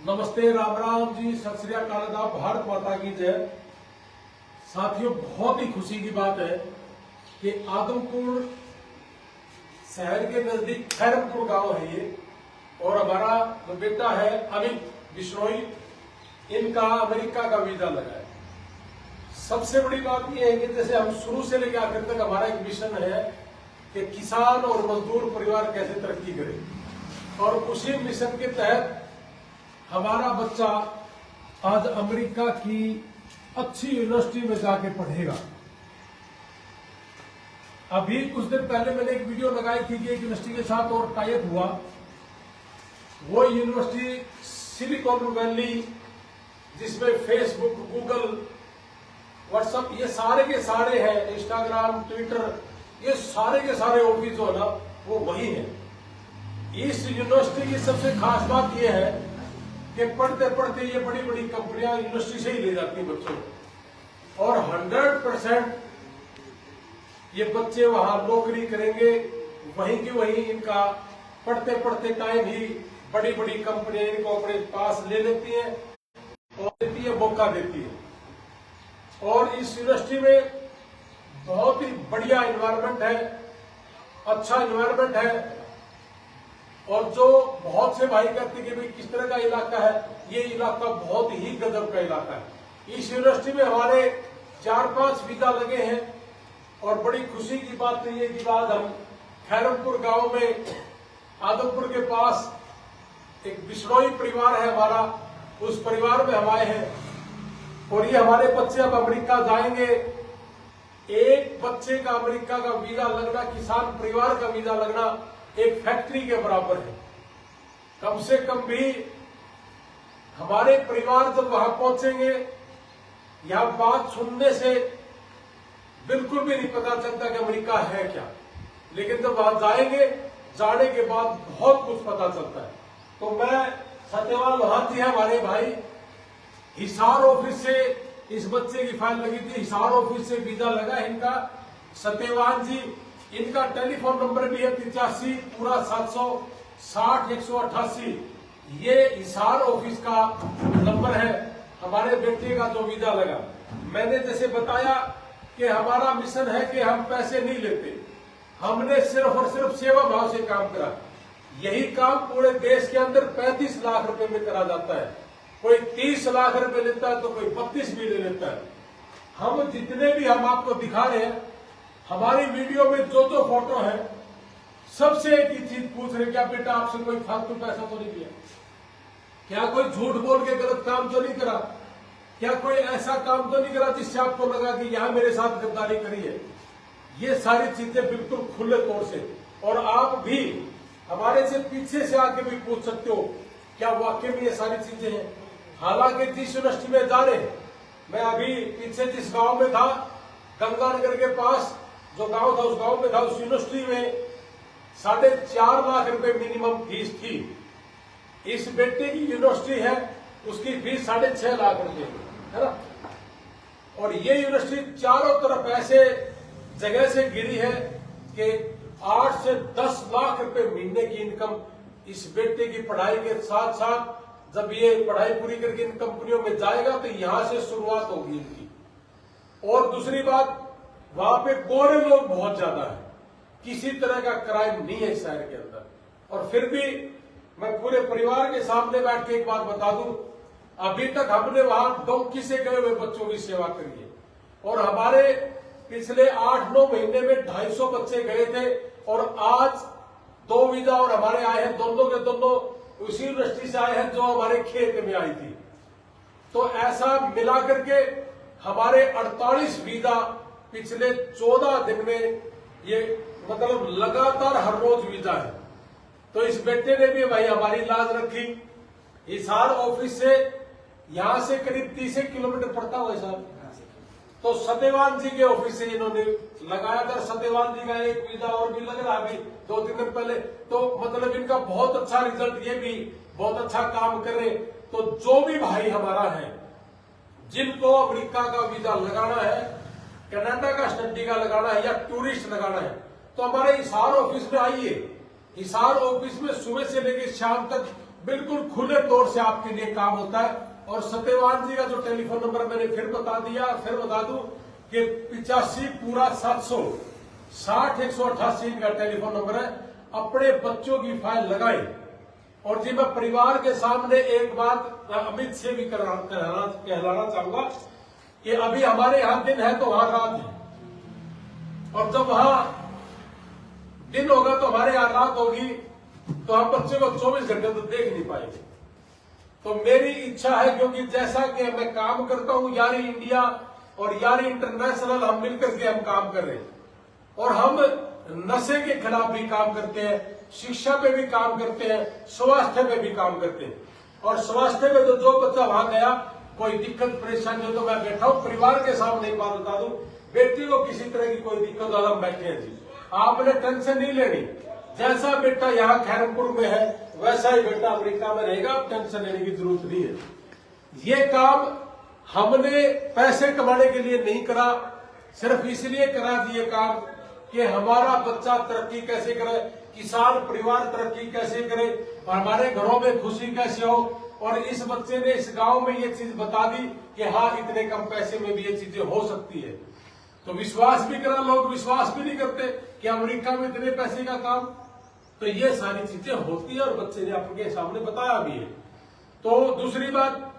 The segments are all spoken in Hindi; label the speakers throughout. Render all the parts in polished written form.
Speaker 1: नमस्ते, राम राम जी, सत श्री अकाल, भारत माता की जय। साथियों, बहुत ही खुशी की बात है कि आदमपुर शहर के नजदीक खैरमपुर गांव है ये, और हमारा जो बेटा है अमित बिश्नोई, इनका अमेरिका का वीजा लगा है। सबसे बड़ी बात यह है कि जैसे हम शुरू से लेकर आखिर तक हमारा एक मिशन है कि किसान और मजदूर परिवार कैसे तरक्की करे, और उसी मिशन के तहत हमारा बच्चा आज अमेरिका की अच्छी यूनिवर्सिटी में जाके पढ़ेगा। अभी कुछ दिन पहले मैंने एक वीडियो लगाई थी कि एक यूनिवर्सिटी के साथ और टाई अप हुआ। वो यूनिवर्सिटी सिलिकॉन वैली, जिसमें फेसबुक, गूगल, व्हाट्सएप, ये सारे के सारे हैं, इंस्टाग्राम, ट्विटर, ये सारे के सारे ऑफिस जो है ना वो वही है। इस यूनिवर्सिटी की सबसे खास बात यह है कि पढ़ते पढ़ते ये बड़ी बड़ी कंपनियां यूनिवर्सिटी से ही ले जाती हैं बच्चों को, और 100% ये बच्चे वहां नौकरी करेंगे। वहीं की वहीं इनका पढ़ते पढ़ते टाइम ही बड़ी बड़ी कंपनियां इनको अपने पास ले लेती हैं और देती है, मौका देती है। और इस यूनिवर्सिटी में बहुत ही बढ़िया एनवायरनमेंट है, अच्छा एनवायरनमेंट है। और जो बहुत से भाई कहते हैं कि भाई किस तरह का इलाका है, ये इलाका बहुत ही गजब का इलाका है। इस यूनिवर्सिटी में हमारे 4-5 वीजा लगे हैं, और बड़ी खुशी की बात तो ये कि आज हम खैरमपुर गांव में, आदमपुर के पास एक बिश्नोई परिवार है हमारा, उस परिवार में हम आए हैं। और ये हमारे बच्चे अब अमेरिका जाएंगे। एक बच्चे का अमेरिका का वीजा लगना, किसान परिवार का वीजा लगना एक फैक्ट्री के बराबर है। कम से कम भी हमारे परिवार जब वहां पहुंचेंगे, यहां बात सुनने से बिल्कुल भी नहीं पता चलता कि अमेरिका है क्या, लेकिन जब वहां जाएंगे, जाने के बाद बहुत कुछ पता चलता है। तो मैं सत्यवान लोहान जी है हमारे भाई, हिसार ऑफिस से इस बच्चे की फाइल लगी थी, हिसार ऑफिस से वीजा लगा इनका। सत्यवान जी, इनका टेलीफोन नंबर भी है 85 पूरा 760 188। ये हिसार ऑफिस का नंबर है हमारे बेटे का जो वीजा लगा। मैंने जैसे बताया कि हमारा मिशन है कि हम पैसे नहीं लेते, हमने सिर्फ और सिर्फ सेवा भाव से काम करा। यही काम पूरे देश के अंदर 35 लाख रुपए में करा जाता है। कोई 30 लाख रुपए लेता है तो कोई 32 भी ले लेता है। हम जितने भी हम आपको दिखा रहे हैं, हमारी वीडियो में जो फोटो है, सबसे एक ही चीज पूछ रहे, क्या बेटा आपसे कोई फालतू पैसा तो नहीं लिया, क्या कोई झूठ बोल के गलत काम तो नहीं करा, क्या कोई ऐसा काम तो नहीं करा जिससे आपको लगा कि यहां मेरे साथ गद्दारी करी है। ये सारी चीजें बिल्कुल खुले तौर से, और आप भी हमारे से पीछे से आके भी पूछ सकते हो क्या वाकई में ये सारी चीजें हैं। हालांकि जिस यूनिवर्सिटी में जा रहे, मैं अभी पीछे जिस गांव में था, गंगानगर के पास जो गांव था, उस गांव में था, उस यूनिवर्सिटी में 4.5 लाख रुपए मिनिमम फीस थी। इस बेटे की यूनिवर्सिटी है, उसकी फीस 6.5 लाख रुपए है ना। और ये यूनिवर्सिटी चारों तरफ ऐसे जगह से गिरी है कि 8 से 10 लाख रुपए महीने की इनकम इस बेटे की पढ़ाई के साथ साथ, जब ये पढ़ाई पूरी करके इन कंपनियों में जाएगा तो यहां से शुरुआत होगी इनकी। और दूसरी बात, वहां पे गोरे लोग बहुत ज्यादा है, किसी तरह का क्राइम नहीं है इस शहर के अंदर। और फिर भी मैं पूरे परिवार के सामने बैठ के एक बात बता दूं, अभी तक हमने वहां डोंकी से गए हुए बच्चों की सेवा करी है, और हमारे पिछले 8-9 महीने में 250 बच्चे गए थे, और आज 2 वीजा और हमारे आए हैं, दोनों के दोनों उसी यूनिवर्सिटी से आए हैं जो हमारे खेत में आई थी। तो ऐसा मिला करके हमारे 48 वीजा पिछले 14 दिन में, ये मतलब लगातार हर रोज वीजा है। तो इस बेटे ने भी भाई हमारी लाज रखी। हिसार ऑफिस से यहां से करीब 30 किलोमीटर पड़ता हुआ साहब, तो सत्यवान जी के ऑफिस से इन्होंने लगाया था। सत्यवान जी का एक वीजा और भी लग रहा अभी 2-3 दिन पहले। तो मतलब इनका बहुत अच्छा रिजल्ट, ये भी बहुत अच्छा काम कर रहे। तो जो भी भाई हमारा है, जिनको अमेरिका का वीजा लगाना है, कनाडा का स्टडी का लगाना है, या टूरिस्ट लगाना है, तो हमारे हिसार ऑफिस में आइए। हिसार ऑफिस में सुबह से लेकर शाम तक बिल्कुल खुले तौर से आपके लिए काम होता है। और सत्यवान जी का जो टेलीफोन नंबर मैंने फिर बता दिया, फिर बता दूं कि 85 पूरा 700 60 188 इनका टेलीफोन नंबर है। अपने बच्चों की फाइल लगाएं। और जी मैं परिवार के सामने एक बात अमित से भी कहलाना चाहूंगा कि अभी हमारे यहाँ दिन है तो वहां रात है, और जब वहां दिन होगा तो हमारे यहाँ रात होगी, तो हम बच्चे को 24 घंटे तो देख नहीं पाएंगे। तो मेरी इच्छा है, क्योंकि जैसा कि मैं काम करता हूं यारी इंडिया और यारी इंटरनेशनल, हम मिलकर के हम काम कर रहे हैं, और हम नशे के खिलाफ भी काम करते हैं, शिक्षा पे भी काम करते हैं, स्वास्थ्य पे भी काम करते हैं। और स्वास्थ्य में तो जो बच्चा वहां गया कोई दिक्कत परेशानी हो तो मैं बैठा हूं परिवार के सामने एक बात बता दूं, बेटी को किसी तरह की कोई दिक्कत हो हम बैठे हैं जी, आपने टेंशन नहीं लेनी। जैसा बेटा यहाँ खैरमपुर में है वैसा ही बेटा अमेरिका में रहेगा, आप टेंशन लेने की जरूरत नहीं है। ये काम हमने पैसे कमाने के लिए नहीं करा, सिर्फ इसलिए करा ये काम कि हमारा बच्चा तरक्की कैसे करे, किसान परिवार तरक्की कैसे करे, और हमारे घरों में खुशी कैसे हो। और इस बच्चे ने इस गांव में ये चीज बता दी कि हाँ इतने कम पैसे में भी ये चीजें हो सकती है, तो विश्वास भी करा। लोग विश्वास भी नहीं करते कि अमेरिका में इतने पैसे का काम, तो ये सारी चीजें होती है और बच्चे ने आपके सामने बताया भी है। तो दूसरी बात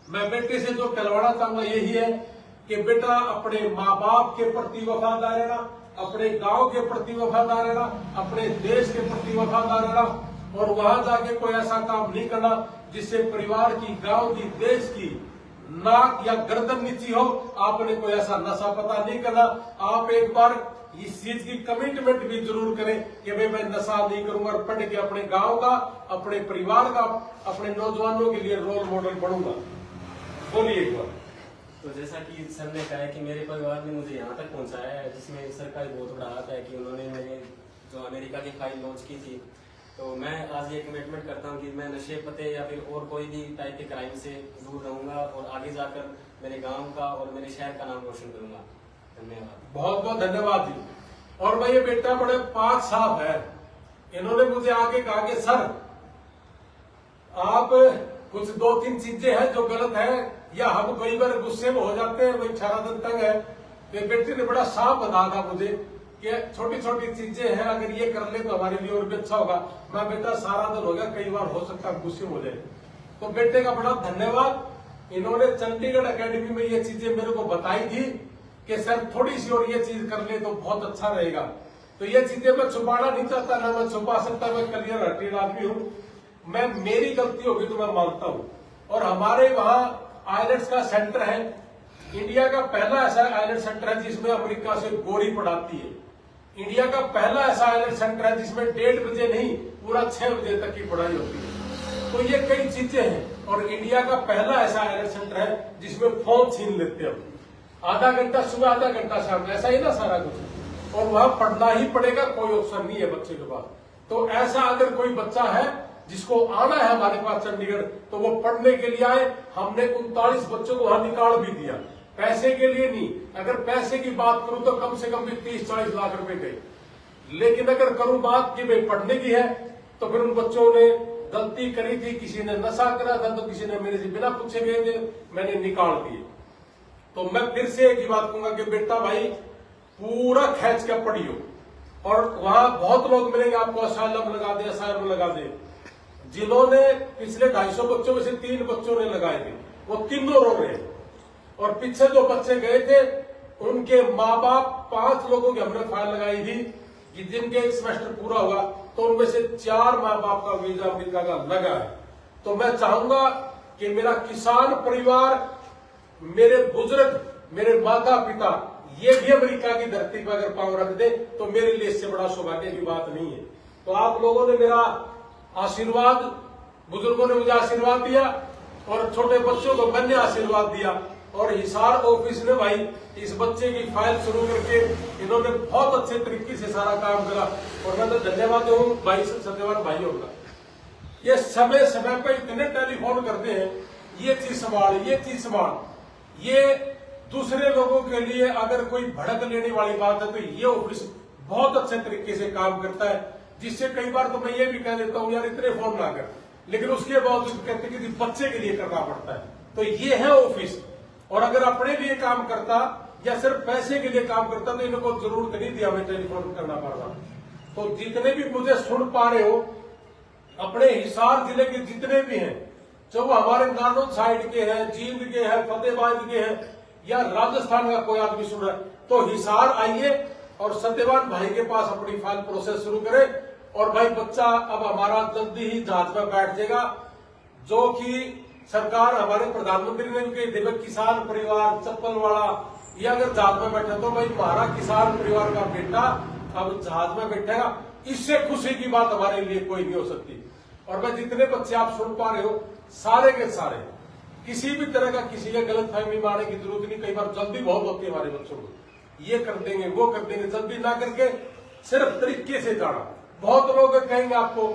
Speaker 1: मैं बेटे से जो कहलवाना चाहूंगा यही है कि बेटा अपने माँ बाप के प्रति वफादार रहना, अपने गांव के प्रति वफादार रहना, अपने देश के प्रति वफादार रहना, और वहां जाके कोई ऐसा काम नहीं करना जिससे परिवार की, गांव की, देश की नाक या गर्दन नीची हो। आपने कोई ऐसा नशा पता नहीं करना। आप एक बार इस चीज की कमिटमेंट भी जरूर करें कि भाई मैं नशा नहीं करूंगा, और पढ़ के अपने गांव का, अपने परिवार का, अपने नौजवानों के लिए रोल मॉडल बनूंगा। बोलिए एक बार।
Speaker 2: तो जैसा कि सर ने कहा है कि मेरे परिवार ने मुझे यहाँ तक पहुँचाया है, जिसमें सर का बहुत बड़ा हाथ है कि उन्होंने मेरे जो अमेरिका की फाइल लॉन्च की थी, तो मैं आज ये कमिटमेंट करता हूँ कि मैं नशे पते या फिर और कोई भी टाइप के क्राइम से दूर रहूंगा और आगे जाकर मेरे गांव का और मेरे शहर का नाम रोशन करूंगा। धन्यवाद। बहुत
Speaker 1: बहुत धन्यवाद जी। और भाई ये बेटा बड़े पाक साफ है, इन्होंने मुझे आगे कहा कि सर आप कुछ 2-3 चीजें हैं जो गलत है, या हम कई बार गुस्से में हो जाते हैं, वही 18 दिन तक है। तो बेटे ने बड़ा साफ बता था मुझे कि छोटी छोटी चीजें हैं, अगर ये कर ले तो हमारे लिए और भी अच्छा होगा। मैं बेटा सारा दिन हो गया, कई बार हो सकता है गुस्से हो जाए। तो बेटे का बड़ा धन्यवाद। इन्होंने चंडीगढ़ एकेडमी में ये चीजें मेरे को बताई थी कि सर थोड़ी सी और ये चीज कर ले तो बहुत अच्छा रहेगा। तो ये चीजें मैं छुपाना नहीं चाहता, ना मैं छुपा सकता, मैं क्लियर हर्टेड आदमी हूँ। मैं मेरी गलती होगी तो मैं मानता हूँ। और हमारे वहाँ आइलेट्स का सेंटर है, इंडिया का पहला ऐसा आइलेट्स सेंटर है जिसमें अमेरिका से गोरी पढ़ाती है। इंडिया का पहला ऐसा आइलेट्स सेंटर है जिसमें 1:30 बजे नहीं पूरा 6 बजे तक की पढ़ाई होती है। तो ये कई चीजें हैं। और इंडिया का पहला ऐसा आइलेट्स सेंटर है जिसमें फोन छीन लेते हैं, आधा घंटा सुबह आधा घंटा शाम, ऐसा ही ना सारा कुछ। और वहां पढ़ना ही पड़ेगा, कोई ऑप्शन नहीं है बच्चे के पास। तो ऐसा अगर कोई बच्चा है जिसको आना है हमारे पास चंडीगढ़, तो वो पढ़ने के लिए आए। हमने 39 बच्चों को वहां निकाल भी दिया, पैसे के लिए नहीं। अगर पैसे की बात करूं तो कम से कम भी 30-40 लाख रुपए गए, लेकिन अगर करूं बात कि भाई पढ़ने की है, तो फिर उन बच्चों ने गलती करी थी, किसी ने नशा करा था, तो किसी ने मेरे से बिना पूछे गए थे, मैंने निकाल दिए। तो मैं फिर से एक ही बात कहूंगा कि बेटा भाई पूरा खींच कर पढ़ियो। और वहां बहुत लोग मिलेंगे आपको, असाइलम लगा दे, असाइलम लगा दे। जिन्होंने पिछले 250 बच्चों में से 3 बच्चों ने लगाए थे, वो तीनों रो रहे हैं। और पीछे जो बच्चे गए थे उनके माँ बाप 5 लोगों की हमने फाइल लगाई थी कि जिनके एक सेमेस्टर पूरा हुआ, तो उनमें से 4 माँ बाप का वीजा अमेरिका का लगा है। तो मैं चाहूंगा कि मेरा किसान परिवार, मेरे बुजुर्ग, मेरे माता पिता, ये भी अमेरिका की धरती पर अगर पांव रख दे तो मेरे लिए इससे बड़ा सौभाग्य की बात नहीं है। तो आप लोगों ने मेरा आशीर्वाद, बुजुर्गों ने मुझे आशीर्वाद दिया और छोटे बच्चों को मैंने आशीर्वाद दिया। और हिसार ऑफिस ने भाई इस बच्चे की फाइल शुरू करके इन्होंने बहुत अच्छे तरीके से सारा काम करा। और मैं तो धन्यवाद हूँ भाई सत्यवान भाइयों का। ये समय समय पर इतने टेलीफोन करते हैं, ये चीज संभाल, ये चीज संभाल। ये दूसरे लोगों के लिए अगर कोई भड़क लेने वाली बात है तो ये ऑफिस बहुत अच्छे तरीके से काम करता है, जिससे कई बार तो मैं ये भी कह देता हूँ यार इतने फोन ना कर, लेकिन उसके बावजूद कहते कि बच्चे के लिए करना पड़ता है। तो ये है ऑफिस। और अगर अपने लिए काम करता या सिर्फ पैसे के लिए काम करता तो इनको जरूरत नहीं थी हमें टेलीफोन करना पड़ रहा। तो जितने भी मुझे सुन पा रहे हो, अपने हिसार जिले के जितने भी हैं, जो वो हमारे नानौद साइड के हैं, जींद के हैं, फतेहाबाद के हैं, या राजस्थान का कोई आदमी सुन रहा है, तो हिसार आइए और सत्यवान भाई के पास अपनी फाइल प्रोसेस शुरू करें। और भाई बच्चा अब हमारा जल्दी ही जहाज में बैठ जाएगा, जो कि सरकार हमारे प्रधानमंत्री ने भी कही थी, किसान परिवार चप्पल वाला ये अगर जहाज में बैठा तो भाई हमारा किसान परिवार का बेटा अब जहाज में बैठेगा। इससे खुशी की बात हमारे लिए कोई नहीं हो सकती। और भाई जितने बच्चे आप सुन पा रहे हो, सारे के सारे किसी भी तरह का किसी का गलत फहमी में आने की जरूरत नहीं। कई बार जल्दी बहुत होती है हमारे बच्चों को, ये कर देंगे वो कर देंगे, जल्दी ना करके सिर्फ तरीके से जाना। बहुत लोग कहेंगे आपको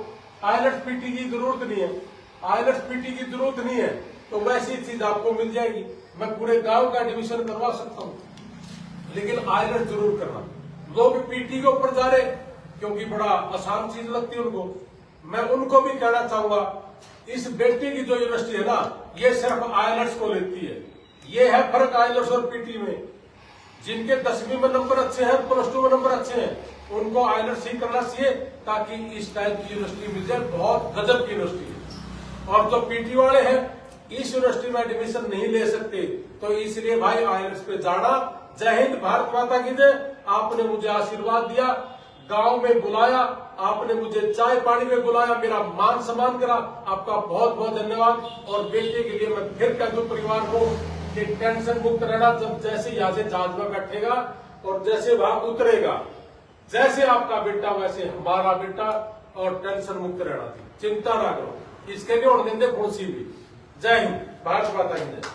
Speaker 1: आईएलटीएस पीटी की जरूरत नहीं है, आईएलटीएस पीटी की जरूरत नहीं है, तो वैसी चीज आपको मिल जाएगी। मैं पूरे गांव का एडमिशन करवा सकता हूँ, लेकिन आईएलटीएस जरूर करना। लोग पीटी के ऊपर जा रहे क्योंकि बड़ा आसान चीज लगती है उनको। मैं उनको भी कहना चाहूंगा, इस बेटी की जो यूनिवर्सिटी है ना, ये सिर्फ आईएलटीएस को लेती है। ये है फर्क आईएलटीएस और पीटी में। जिनके 10वीं में नंबर अच्छे हैं, +2 में नंबर अच्छे हैं, उनको आईएलटीएस ही करना चाहिए, ताकि इस टाइप की यूनिवर्सिटी मिल जाए। बहुत गजब की यूनिवर्सिटी है। और जो पीटी वाले हैं इस यूनिवर्सिटी में एडमिशन नहीं ले सकते, तो इसलिए भाई आईएलटीएस पे जाना। जय हिंद, भारत माता की जय। आपने मुझे आशीर्वाद दिया, गांव में बुलाया, आपने मुझे चाय पानी में बुलाया, मेरा मान सम्मान करा, आपका बहुत बहुत धन्यवाद। और बेटे के लिए मैं फिर कह दूं परिवार को कि टेंशन मुक्त रहना। जब जैसे यहाँ से जहाज में बैठेगा और जैसे वहां उतरेगा, जैसे आपका बेटा वैसे हमारा बेटा, और टेंशन मुक्त रहना थी, चिंता ना करो, इसके लिए होने देंगे खुशी भी। जय हिंद, भारत माता की जय।